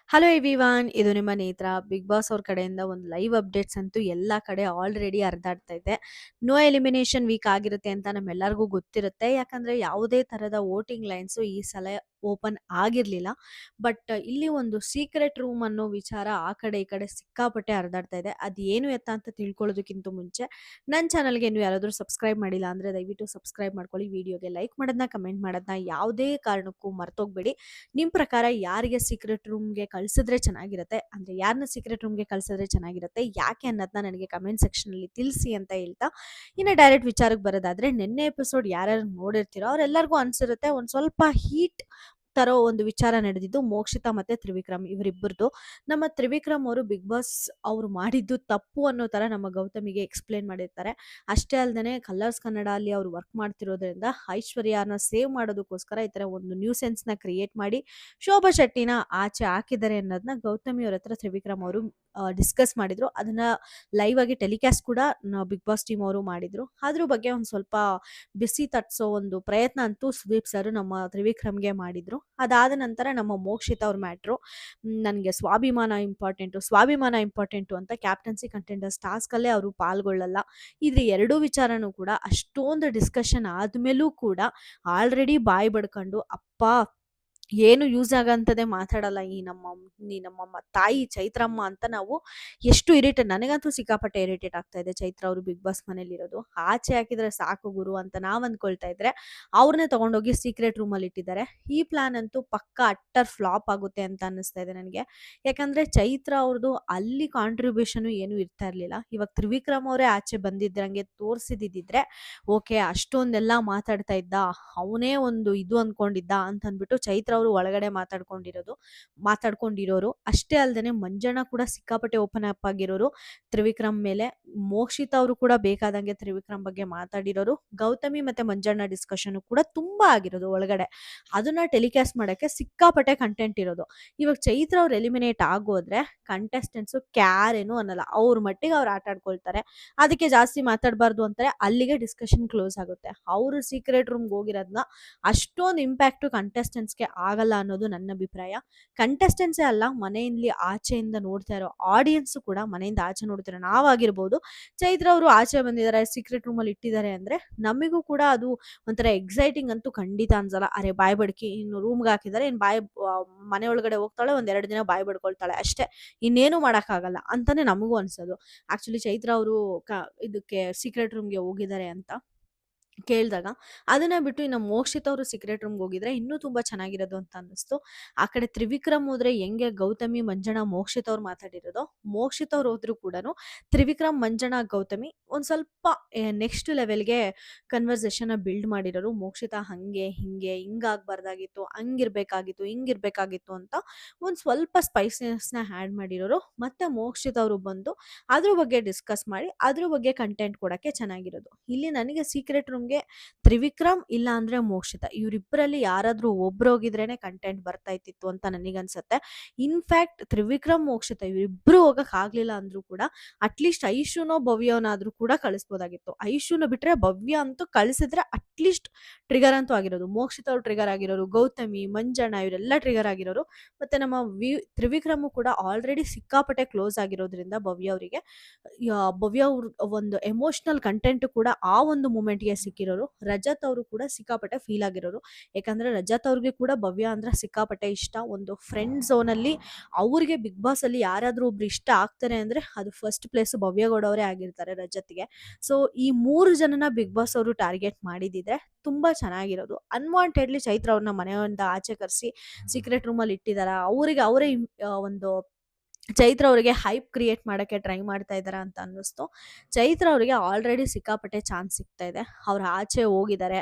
Hello everyone, ಇದು ನಿಮ್ಮ ನೇತ್ರ. ಬಿಗ್ ಬಾಸ್ ಅವ್ರ ಕಡೆಯಿಂದ ಒಂದು ಲೈವ್ ಅಪ್ಡೇಟ್ಸ್ ಅಂತೂ ಎಲ್ಲ ಕಡೆ ಆಲ್ರೆಡಿ ಹರಿದಾಡ್ತಾ ಇದೆ. ನೋ ಎಲಿಮಿನೇಷನ್ ವೀಕ್ ಆಗಿರುತ್ತೆ ಅಂತ ನಮ್ಮೆಲ್ಲರಿಗೂ ಗೊತ್ತಿರುತ್ತೆ. ಯಾಕಂದ್ರೆ ಯಾವುದೇ ತರದ ವೋಟಿಂಗ್ ಲೈನ್ಸ್ ಈ ಸಲ ಓಪನ್ ಆಗಿರ್ಲಿಲ್ಲ. ಬಟ್ ಇಲ್ಲಿ ಒಂದು ಸೀಕ್ರೆಟ್ ರೂಮ್ ಅನ್ನೋ ವಿಚಾರ ಆ ಕಡೆ ಈ ಕಡೆ ಸಿಕ್ಕಾಪಟ್ಟೆ ಹರಿದಾಡ್ತಾ ಇದೆ. ಅದೇನು ಎತ್ತ ಅಂತ ತಿಳ್ಕೊಳ್ಳೋದಕ್ಕಿಂತ ಮುಂಚೆ ನನ್ನ ಚಾನಲ್ಗೆ ನೀವು ಯಾರಾದರೂ ಸಬ್ಸ್ಕ್ರೈಬ್ ಮಾಡಿಲ್ಲ ಅಂದ್ರೆ ದಯವಿಟ್ಟು ಸಬ್ಸ್ಕ್ರೈಬ್ ಮಾಡ್ಕೊಳ್ಳಿ. ವಿಡಿಯೋಗೆ ಲೈಕ್ ಮಾಡೋದನ್ನ, ಕಮೆಂಟ್ ಮಾಡೋದನ್ನ ಯಾವುದೇ ಕಾರಣಕ್ಕೂ ಮರ್ತೋಗ್ಬೇಡಿ. ನಿಮ್ಮ ಪ್ರಕಾರ ಯಾರಿಗೆ ಸೀಕ್ರೆಟ್ ರೂಮ್ಗೆ ಕಳ್ಸಿದ್ರೆ ಚೆನ್ನಾಗಿರುತ್ತೆ, ಅಂದ್ರೆ ಯಾರನ್ನ ಸೀಕ್ರೆಟ್ ರೂಮ್ಗೆ ಕಳ್ಸಿದ್ರೆ ಚೆನ್ನಾಗಿರುತ್ತೆ, ಯಾಕೆ ಅನ್ನೋದನ್ನ ನನಗೆ ಕಮೆಂಟ್ ಸೆಕ್ಷನ್ ಅಲ್ಲಿ ತಿಳಿಸಿ ಅಂತ ಹೇಳ್ತಾ, ಇನ್ನು ಡೈರೆಕ್ಟ್ ವಿಚಾರಕ್ಕೆ ಬರೋದಾದ್ರೆ, ನಿನ್ನೆ ಎಪಿಸೋಡ್ ಯಾರ್ಯಾರು ನೋಡಿರ್ತೀರೋ ಅವ್ರೆಲ್ಲರಿಗೂ ಅನ್ಸಿರುತ್ತೆ ಒಂದ್ ಸ್ವಲ್ಪ ಹೀಟ್ ತರೋ ಒಂದು ವಿಚಾರ ನಡೆದಿದ್ದು ಮೋಕ್ಷಿತಾ ಮತ್ತೆ ತ್ರಿವಿಕ್ರಮ್ ಇವರಿಬ್ಬರದು. ನಮ್ಮ ತ್ರಿವಿಕ್ರಮ್ ಅವರು ಬಿಗ್ ಬಾಸ್ ಅವ್ರು ಮಾಡಿದ್ದು ತಪ್ಪು ಅನ್ನೋ ತರ ನಮ್ಮ ಗೌತಮಿಗೆ ಎಕ್ಸ್ಪ್ಲೇನ್ ಮಾಡಿರ್ತಾರೆ. ಅಷ್ಟೇ ಅಲ್ದೇನೆ ಕಲರ್ಸ್ ಕನ್ನಡ ಅಲ್ಲಿ ಅವ್ರು ವರ್ಕ್ ಮಾಡ್ತಿರೋದ್ರಿಂದ ಐಶ್ವರ್ಯನ ಸೇವ್ ಮಾಡೋದಕ್ಕೋಸ್ಕರ ಈ ತರ ಒಂದು ನ್ಯೂ ಸೆನ್ಸ್ ನ ಕ್ರಿಯೇಟ್ ಮಾಡಿ ಶೋಭಾ ಶೆಟ್ಟಿನ ಆಚೆ ಹಾಕಿದ್ದಾರೆ ಅನ್ನೋದನ್ನ ಗೌತಮಿ ಅವ್ರ ಹತ್ರ ತ್ರಿವಿಕ್ರಮ್ ಅವರು ಡಿಸ್ಕಸ್ ಮಾಡಿದ್ರು. ಅದನ್ನ ಲೈವ್ ಆಗಿ ಟೆಲಿಕಾಸ್ಟ್ ಕೂಡ ಬಿಗ್ ಬಾಸ್ ಟೀಮ್ ಅವರು ಮಾಡಿದ್ರು. ಅದ್ರ ಬಗ್ಗೆ ಒಂದ್ ಸ್ವಲ್ಪ ಬಿಸಿ ತಟ್ಸೋ ಒಂದು ಪ್ರಯತ್ನ ಅಂತೂ ಸುದೀಪ್ ಸರ್ ನಮ್ಮ ತ್ರಿವಿಕ್ರಮ್ಗೆ ಮಾಡಿದ್ರು. ಅದಾದ ನಂತರ ನಮ್ಮ ಮೋಕ್ಷಿತ್ ಅವ್ರ ಮ್ಯಾಟ್ರು, ನನಗೆ ಸ್ವಾಭಿಮಾನ ಇಂಪಾರ್ಟೆಂಟು ಅಂತ ಕ್ಯಾಪ್ಟನ್ಸಿ ಕಂಟೆಂಡರ್ಸ್ ಟಾಸ್ಕ್ ಅಲ್ಲೇ ಅವರು ಪಾಲ್ಗೊಳ್ಳಲ್ಲ. ಇದ್ರ ಎರಡೂ ವಿಚಾರನೂ ಕೂಡ ಅಷ್ಟೊಂದು ಡಿಸ್ಕಷನ್ ಆದ್ಮೇಲೂ ಕೂಡ ಆಲ್ರೆಡಿ ಬಾಯಿ ಬಡ್ಕೊಂಡು ಅಪ್ಪ ಏನು ಯೂಸ್ ಆಗಂತದೆ ಮಾತಾಡಲ್ಲ ಈ ನಮ್ಮ ತಾಯಿ ಚೈತ್ರಮ್ಮ ಅಂತ ನಾವು ಎಷ್ಟು ಇರಿಟೇಟ್, ನನಗಂತೂ ಸಿಕ್ಕಾಪಟ್ಟೆ ಇರಿಟೇಟ್ ಆಗ್ತಾ ಇದೆ ಚೈತ್ರ ಅವರು ಬಿಗ್ ಬಾಸ್ ಮನೇಲಿರೋದು. ಆಚೆ ಹಾಕಿದ್ರೆ ಸಾಕು ಗುರು ಅಂತ ನಾವ್ ಅಂದ್ಕೊಳ್ತಾ ಇದ್ರೆ ಅವ್ರನ್ನೇ ತಗೊಂಡೋಗಿ ಸೀಕ್ರೆಟ್ ರೂಮ್ ಅಲ್ಲಿ ಇಟ್ಟಿದ್ದಾರೆ. ಈ ಪ್ಲಾನ್ ಅಂತೂ ಪಕ್ಕ ಅಟ್ಟರ್ ಫ್ಲಾಪ್ ಆಗುತ್ತೆ ಅಂತ ಅನ್ನಿಸ್ತಾ ಇದೆ ನನಗೆ. ಯಾಕಂದ್ರೆ ಚೈತ್ರ ಅವ್ರದ್ದು ಅಲ್ಲಿ ಕಾಂಟ್ರಿಬ್ಯೂಷನ್ ಏನು ಇರ್ತಾ ಇರ್ಲಿಲ್ಲ. ಇವಾಗ ತ್ರಿವಿಕ್ರಮ್ ಅವರೇ ಆಚೆ ಬಂದಿದ್ರಂಗೆ ತೋರ್ಸಿದಿದ್ರೆ ಓಕೆ, ಅಷ್ಟೊಂದೆಲ್ಲ ಮಾತಾಡ್ತಾ ಇದ್ದ, ಅವನೇ ಒಂದು ಇದು ಅನ್ಕೊಂಡಿದ್ದ ಅಂತ ಅಂದ್ಬಿಟ್ಟು ಚೈತ್ರ ಅವರು ಒಳಗಡೆ ಮಾತಾಡ್ಕೊಂಡಿರೋರು. ಅಷ್ಟೇ ಅಲ್ದೇನೆ ಮಂಜಣ್ಣ ಕೂಡ ಸಿಕ್ಕಾಪಟ್ಟೆ ಓಪನ್ ಅಪ್ ಆಗಿರೋರು ತ್ರಿವಿಕ್ರಮ್ ಮೇಲೆ. ಮೋಕ್ಷಿತ್ ಅವರು ಕೂಡ ಬೇಕಾದಂಗೆ ತ್ರಿವಿಕ್ರಮ್ ಬಗ್ಗೆ ಮಾತಾಡಿರೋರು. ಗೌತಮಿ ಮತ್ತೆ ಮಂಜಣ್ಣ ಡಿಸ್ಕಷನ್ ಕೂಡ ತುಂಬಾ ಆಗಿರೋದು ಒಳಗಡೆ. ಅದನ್ನ ಟೆಲಿಕಾಸ್ಟ್ ಮಾಡಕ್ಕೆ ಸಿಕ್ಕಾಪಟ್ಟೆ ಕಂಟೆಂಟ್ ಇರೋದು. ಇವಾಗ ಚೈತ್ರ ಅವ್ರು ಎಲಿಮಿನೇಟ್ ಆಗೋದ್ರೆ ಕಂಟೆಸ್ಟೆಂಟ್ಸ್ ಕ್ಯಾರ್ ಏನು ಅನ್ನಲ್ಲ, ಅವ್ರ ಮಟ್ಟಿಗೆ ಅವ್ರು ಆಟ ಆಡ್ಕೊಳ್ತಾರೆ. ಅದಕ್ಕೆ ಜಾಸ್ತಿ ಮಾತಾಡಬಾರ್ದು ಅಂತಾರೆ, ಅಲ್ಲಿಗೆ ಡಿಸ್ಕಷನ್ ಕ್ಲೋಸ್ ಆಗುತ್ತೆ. ಅವರು ಸೀಕ್ರೆಟ್ ರೂಮ್ಗೆ ಹೋಗಿರೋದನ್ನ ಅಷ್ಟೊಂದು ಇಂಪ್ಯಾಕ್ಟ್ ಕಂಟೆಸ್ಟೆಂಟ್ಸ್ಗೆ ಆಗಲ್ಲ ಅನ್ನೋದು ನನ್ನ ಅಭಿಪ್ರಾಯ. ಕಂಟೆಸ್ಟೆಂಟ್ಸೇ ಅಲ್ಲ, ಮನೆಯಲ್ಲಿ ಆಚೆಯಿಂದ ನೋಡ್ತಾ ಇರೋ ಆಡಿಯನ್ಸ್ ಕೂಡ, ಮನೆಯಿಂದ ಆಚೆ ನೋಡ್ತಿರೋ ನಾವಾಗಿರ್ಬೋದು, ಚೈತ್ರ ಅವರು ಆಚೆ ಬಂದಿದ್ದಾರೆ ಸೀಕ್ರೆಟ್ ರೂಮ್ ಅಲ್ಲಿ ಇಟ್ಟಿದ್ದಾರೆ ಅಂದ್ರೆ ನಮಿಗೂ ಕೂಡ ಅದು ಒಂಥರ ಎಕ್ಸೈಟಿಂಗ್ ಅಂತೂ ಖಂಡಿತ ಅನ್ಸಲ್ಲ. ಅರೆ ಬಾಯ್ ಬಡ್ಕಿ, ಇನ್ನು ರೂಮ್ಗೆ ಹಾಕಿದ್ದಾರೆ, ಇನ್ ಮನೆ ಒಳಗಡೆ ಹೋಗ್ತಾಳೆ, ಒಂದೆರಡು ದಿನ ಬಾಯ್ ಬಡ್ಕೊಳ್ತಾಳೆ ಅಷ್ಟೇ, ಇನ್ನೇನು ಆಗಲ್ಲ ಅಂತಾನೆ ನಮಗೂ ಅನ್ಸೋದು. ಆಕ್ಚುಲಿ ಚೈತ್ರ ಅವರು ಇದಕ್ಕೆ ಸೀಕ್ರೆಟ್ ರೂಮ್ಗೆ ಹೋಗಿದ್ದಾರೆ ಅಂತ ಕೇಳಿದಾಗ ಅದನ್ನ ಬಿಟ್ಟು ಇನ್ನು ಮೋಕ್ಷಿತ್ ಅವರು ಸೀಕ್ರೆಟ್ ರೂಮ್ಗೆ ಹೋಗಿದ್ರೆ ಇನ್ನೂ ತುಂಬಾ ಚೆನ್ನಾಗಿರೋದು ಅಂತ ಅನ್ನಿಸ್ತು. ಆ ಕಡೆ ತ್ರಿವಿಕ್ರಮ್ ಹೋದ್ರೆ ಹೆಂಗೆ ಗೌತಮಿ ಮಂಜಣ್ಣ ಮೋಕ್ಷಿತ್ ಅವ್ರು ಮಾತಾಡಿರೋದು, ಮೋಕ್ಷಿತ್ ಅವ್ರು ಹೋದ್ರು ಕೂಡ ತ್ರಿವಿಕ್ರಮ್ ಮಂಜಣ್ಣ ಗೌತಮಿ ಒಂದ್ ಸ್ವಲ್ಪ ನೆಕ್ಸ್ಟ್ ಲೆವೆಲ್ಗೆ ಕನ್ವರ್ಸೇಷನ್ ಬಿಲ್ಡ್ ಮಾಡಿರೋರು. ಮೋಕ್ಷಿತ ಹಂಗೆ ಹಿಂಗೆ ಹಿಂಗಾಗ್ಬಾರ್ದಾಗಿತ್ತು, ಹಿಂಗಿರ್ಬೇಕಾಗಿತ್ತು ಅಂತ ಒಂದ್ ಸ್ವಲ್ಪ ಸ್ಪೈಸಿನೆಸ್ ನ ಆಡ್ ಮಾಡಿರೋರು. ಮತ್ತೆ ಮೋಕ್ಷಿತ್ ಅವರು ಬಂದು ಅದ್ರ ಬಗ್ಗೆ ಡಿಸ್ಕಸ್ ಮಾಡಿ ಅದ್ರ ಬಗ್ಗೆ ಕಂಟೆಂಟ್ ಕೊಡಕ್ಕೆ ಚೆನ್ನಾಗಿರೋದು. ಇಲ್ಲಿ ನನಗೆ ಸೀಕ್ರೆಟ್ ರೂಮ್ಗೆ ತ್ರಿವಿಕ್ರಮ್ ಇಲ್ಲ ಅಂದ್ರೆ ಮೋಕ್ಷಿತ, ಇವರಿಬ್ಬರಲ್ಲಿ ಯಾರಾದ್ರೂ ಒಬ್ರು ಹೋಗಿದ್ರೇನೆ ಕಂಟೆಂಟ್ ಬರ್ತಾ ಇತ್ತಿತ್ತು ಅಂತ ನನಗನ್ಸತ್ತೆ. ಇನ್ಫ್ಯಾಕ್ಟ್ ತ್ರಿವಿಕ್ರಮ್ ಮೋಕ್ಷಿತ ಇವರಿಬ್ರು ಹೋಗಕ್ ಆಗ್ಲಿಲ್ಲ ಅಂದ್ರೂ ಕೂಡ ಅಟ್ಲೀಸ್ಟ್ ಐಶುನೋ ಭವ್ಯವನಾದ್ರೂ ಕೂಡ ಕಳಿಸ್ಬೋದಾಗಿತ್ತು. ಐಶುನ ಬಿಟ್ರೆ ಭವ್ಯ ಅಂತೂ ಕಳಿಸಿದ್ರೆ ಅಟ್ಲೀಸ್ಟ್ ಟ್ರಿಗರ್ ಅಂತೂ ಆಗಿರೋದು. ಮೋಕ್ಷಿತ ಅವ್ರು ಟ್ರಿಗರ್ ಆಗಿರೋರು, ಗೌತಮಿ ಮಂಜಣ್ಣ ಇವರೆಲ್ಲ ಟ್ರಿಗರ್ ಆಗಿರೋರು. ಮತ್ತೆ ನಮ್ಮ ತ್ರಿವಿಕ್ರಮ್ ಕೂಡ ಆಲ್ರೆಡಿ ಸಿಕ್ಕಾಪಟ್ಟೆ ಕ್ಲೋಸ್ ಆಗಿರೋದ್ರಿಂದ ಭವ್ಯ ಅವ್ರ ಒಂದು ಎಮೋಷನಲ್ ಕಂಟೆಂಟ್ ಕೂಡ ಆ ಒಂದು ಮೂಮೆಂಟ್ಗೆ ಸಿಕ್ಕಿರೋರು. ರಜತ್ ಅವರು ಕೂಡ ಸಿಕ್ಕಾಪಟ್ಟೆ ಫೀಲ್ ಆಗಿರೋರು. ಯಾಕಂದ್ರೆ ರಜತ್ ಅವ್ರಿಗೆ ಕೂಡ ಭವ್ಯ ಅಂದ್ರೆ ಸಿಕ್ಕಾಪಟ್ಟೆ ಇಷ್ಟ. ಒಂದು ಫ್ರೆಂಡ್ ಝೋನ್ ಅಲ್ಲಿ ಅವ್ರಿಗೆ ಬಿಗ್ ಬಾಸ್ ಅಲ್ಲಿ ಯಾರಾದ್ರೂ ಒಬ್ರು ಇಷ್ಟ ಆಗ್ತಾರೆ ಅಂದ್ರೆ ಅದು ಫಸ್ಟ್ ಪ್ಲೇಸ್ ಭವ್ಯಗೌಡ ಅವರೇ ಆಗಿರ್ತಾರೆ ರಜತ್ಗೆ. ಸೊ ಈ ಮೂರು ಜನನ ಬಿಗ್ ಬಾಸ್ ಅವರು ಟಾರ್ಗೆಟ್ ಮಾಡಿದಿದ್ರೆ ತುಂಬಾ ಚೆನ್ನಾಗಿರೋದು. ಅನ್ವಾಂಟೆಡ್ಲಿ ಚೈತ್ರ ಅವ್ರನ್ನ ಮನೆಯಿಂದ ಆಚೆ ಕರೆಸಿ ಸೀಕ್ರೆಟ್ ರೂಮ್ ಅಲ್ಲಿ ಇಟ್ಟಿದಾರ, ಅವರಿಗೆ ಅವರೇ ಒಂದು ಚೈತ್ರ ಅವರಿಗೆ ಹೈಪ್ ಕ್ರಿಯೇಟ್ ಮಾಡಕ್ಕೆ ಟ್ರೈ ಮಾಡ್ತಾ ಇದಾರ ಅಂತ ಅನ್ನಿಸ್ತು. ಚೈತ್ರ ಅವರಿಗೆ ಆಲ್ರೆಡಿ ಸಿಕ್ಕಾಪಟ್ಟೆ ಚಾನ್ಸ್ ಸಿಗ್ತಾ ಇದೆ. ಅವ್ರು ಆಚೆ ಹೋಗಿದ್ದಾರೆ,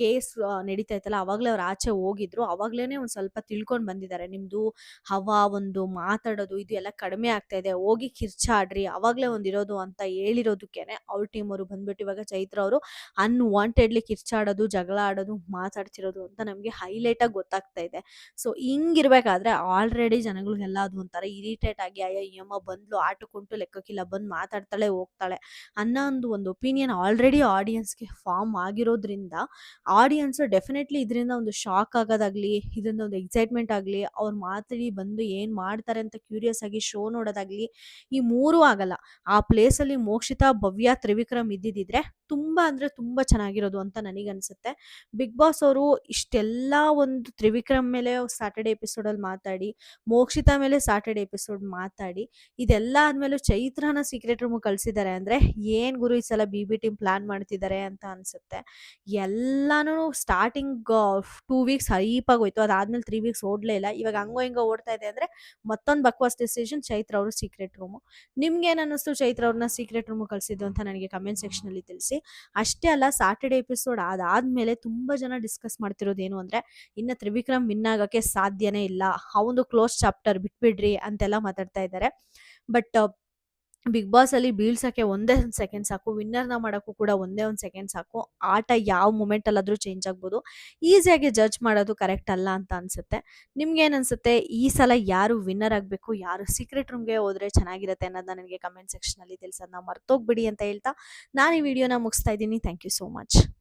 ಕೇಸ್ ನಡೀತಾ ಇತ್ತಲ್ಲ ಅವಾಗ್ಲೇ ಅವ್ರು ಆಚೆ ಹೋಗಿದ್ರು. ಅವಾಗ್ಲೇನೆ ಒಂದ್ ಸ್ವಲ್ಪ ತಿಳ್ಕೊಂಡ್ ಬಂದಿದ್ದಾರೆ, ನಿಮ್ದು ಹವಾ ಒಂದು ಮಾತಾಡೋದು ಇದು ಎಲ್ಲ ಕಡಿಮೆ ಆಗ್ತಾ ಇದೆ, ಹೋಗಿ ಕಿರ್ಚಾಡ್ರಿ ಅವಾಗ್ಲೇ ಒಂದಿರೋದು ಅಂತ ಹೇಳಿರೋದಕ್ಕೇನೆ ಅವ್ರ ಟೀಮ್ ಅವರು ಬಂದ್ಬಿಟ್ಟು ಇವಾಗ ಚೈತ್ರ ಅವರು ಅನ್ವಾಂಟೆಡ್ಲಿ ಕಿರ್ಚಾಡೋದು, ಜಗಳ ಆಡೋದು, ಮಾತಾಡ್ತಿರೋದು ಅಂತ ನಮ್ಗೆ ಹೈಲೈಟ್ ಆಗಿ ಗೊತ್ತಾಗ್ತಾ ಇದೆ. ಸೊ ಹಿಂಗಿರ್ಬೇಕಾದ್ರೆ ಆಲ್ರೆಡಿ ಜನಗಳಿಗೆಲ್ಲ ಅದು ಒಂಥರ ಇರಿಟೇಟ್ ಇರಿಟೇಟ್ ಆಗಿ ಅಯ್ಯೋ ಈ ಅಮ್ಮ ಬಂದ್ಲು ಆಟಕ್ಕುಂಟು ಲೆಕ್ಕಕ್ಕಿಲ್ಲ ಬಂದು ಮಾತಾಡ್ತಾಳೆ ಹೋಗ್ತಾಳೆ ಅನ್ನೋ ಒಂದು ಒಪಿನಿಯನ್ ಆಲ್ರೆಡಿ ಆಡಿಯನ್ಸ್ಗೆ ಫಾರ್ಮ್ ಆಗಿರೋದ್ರಿಂದ ಆಡಿಯನ್ಸ್ ಡೆಫಿನೆಟ್ಲಿ ಇದರಿಂದ ಒಂದು ಶಾಕ್ ಆಗೋದಾಗ್ಲಿ ಇದರಿಂದ ಒಂದು ಎಕ್ಸೈಟ್ಮೆಂಟ್ ಆಗಲಿ ಅವ್ರು ಮಾತಾಡಿ ಬಂದು ಏನು ಮಾಡ್ತಾರೆ ಅಂತ ಕ್ಯೂರಿಯಸ್ ಆಗಿ ಶೋ ನೋಡೋದಾಗ್ಲಿ ಈ ಮೂರೂ ಆಗಲ್ಲ. ಆ ಪ್ಲೇಸಲ್ಲಿ ಮೋಕ್ಷಿತಾ, ಭವ್ಯ, ತ್ರಿವಿಕ್ರಮ್ ಇದ್ದಿದ್ದಿದ್ರೆ ತುಂಬಾ ಅಂದ್ರೆ ತುಂಬಾ ಚೆನ್ನಾಗಿರೋದು ಅಂತ ನನಗನ್ಸುತ್ತೆ. ಬಿಗ್ ಬಾಸ್ ಅವರು ಇಷ್ಟೆಲ್ಲ ಒಂದು ತ್ರಿವಿಕ್ರಮ್ ಮೇಲೆ ಸ್ಯಾಟರ್ಡೆ ಎಪಿಸೋಡಲ್ಲಿ ಮಾತಾಡಿ, ಮೋಕ್ಷಿತಾ ಮೇಲೆ ಸ್ಯಾಟರ್ಡೆ ಎಪಿಸೋಡ್ ಮಾತಾಡಿ, ಇದೆಲ್ಲ ಆದ್ಮೇಲೆ ಚೈತ್ರನ ಸೀಕ್ರೆಟ್ ರೂಮ್ ಕಳ್ಸಿದ್ದಾರೆ ಅಂದ್ರೆ ಏನ್ ಗುರು ಈ ಸಲ ಬಿ ಟೀಮ್ ಪ್ಲಾನ್ ಮಾಡ್ತಿದ್ದಾರೆ ಅಂತ ಅನ್ಸುತ್ತೆ. ಎಲ್ಲಾನು ಸ್ಟಾರ್ಟಿಂಗ್ 2 ವೀಕ್ಸ್ ಹೈಪಾಗಿ ಹೋಯ್ತು, ಅದಾದ್ಮೇಲೆ 3 ವೀಕ್ಸ್ ಓಡ್ಲೇ ಇಲ್ಲ. ಇವಾಗ ಹಂಗೋ ಹಿಂಗೋ ಓಡ್ತಾ ಇದೆ ಅಂದ್ರೆ ಮತ್ತೊಂದು ಬಕ್ವಾಸ್ ಡಿಸಿಷನ್ ಚೈತ್ರ ಅವರು ಸೀಕ್ರೆಟ್ ರೂಮು. ನಿಮ್ಗೆ ಏನ್ ಅನ್ನಿಸ್ತು ಚೈತ್ರ ಅವ್ರನ್ನ ಸೀಕ್ರೆಟ್ ರೂಮ್ ಕಳ್ಸಿದ್ದು ಅಂತ ನನಗೆ ಕಮೆಂಟ್ ಸೆಕ್ಷನ್ ಅಲ್ಲಿ ತಿಳಿಸಿ. ಅಷ್ಟೇ ಅಲ್ಲ, ಸ್ಯಾಟರ್ಡೆ ಎಪಿಸೋಡ್ ಅದಾದ್ಮೇಲೆ ತುಂಬಾ ಜನ ಡಿಸ್ಕಸ್ ಮಾಡ್ತಿರೋದು ಏನು ಅಂದ್ರೆ ಇನ್ನ ತ್ರಿವಿಕ್ರಮ್ ವಿನ್ ಆಗಕ್ಕೆ ಸಾಧ್ಯನೇ ಇಲ್ಲ, ಅವನು ಕ್ಲೋಸ್ ಚಾಪ್ಟರ್ ಬಿಟ್ಬಿಡ್ರಿ ಅಂತೆಲ್ಲ ಮಾತಾಡ್ತಾ ಇದ್ದಾರೆ. ಬಟ್ ಬಿಗ್ ಬಾಸ್ ಅಲ್ಲಿ ಬೀಳ್ಸಕ್ಕೆ ಒಂದೇ ಒಂದು ಸೆಕೆಂಡ್ ಸಾಕು, ವಿನ್ನರ್ನ ಮಾಡೋಕ್ಕೂ ಕೂಡ ಒಂದೇ ಒಂದು ಸೆಕೆಂಡ್ ಸಾಕು. ಆಟ ಯಾವ ಮೂಮೆಂಟ್ ಅಲ್ಲಾದ್ರೂ ಚೇಂಜ್ ಆಗ್ಬೋದು. ಈಸಿಯಾಗಿ ಜಡ್ಜ್ ಮಾಡೋದು ಕರೆಕ್ಟ್ ಅಲ್ಲ ಅಂತ ಅನ್ಸುತ್ತೆ. ನಿಮ್ಗೆ ಏನ್ ಅನ್ಸುತ್ತೆ, ಈ ಸಲ ಯಾರು ವಿನ್ನರ್ ಆಗಬೇಕು, ಯಾರು ಸೀಕ್ರೆಟ್ ರೂಮ್ಗೆ ಹೋದ್ರೆ ಚೆನ್ನಾಗಿರುತ್ತೆ ಅನ್ನೋದನ್ನ ನನಗೆ ಕಮೆಂಟ್ ಸೆಕ್ಷನ್ ಅಲ್ಲಿ ತಿಳಿಸೋದನ್ನ ಮರ್ತೋಗ್ಬಿಡಿ ಅಂತ ಹೇಳ್ತಾ ನಾನು ಈ ವಿಡಿಯೋನ ಮುಗಿಸ್ತಾ ಇದ್ದೀನಿ. Thank you so much.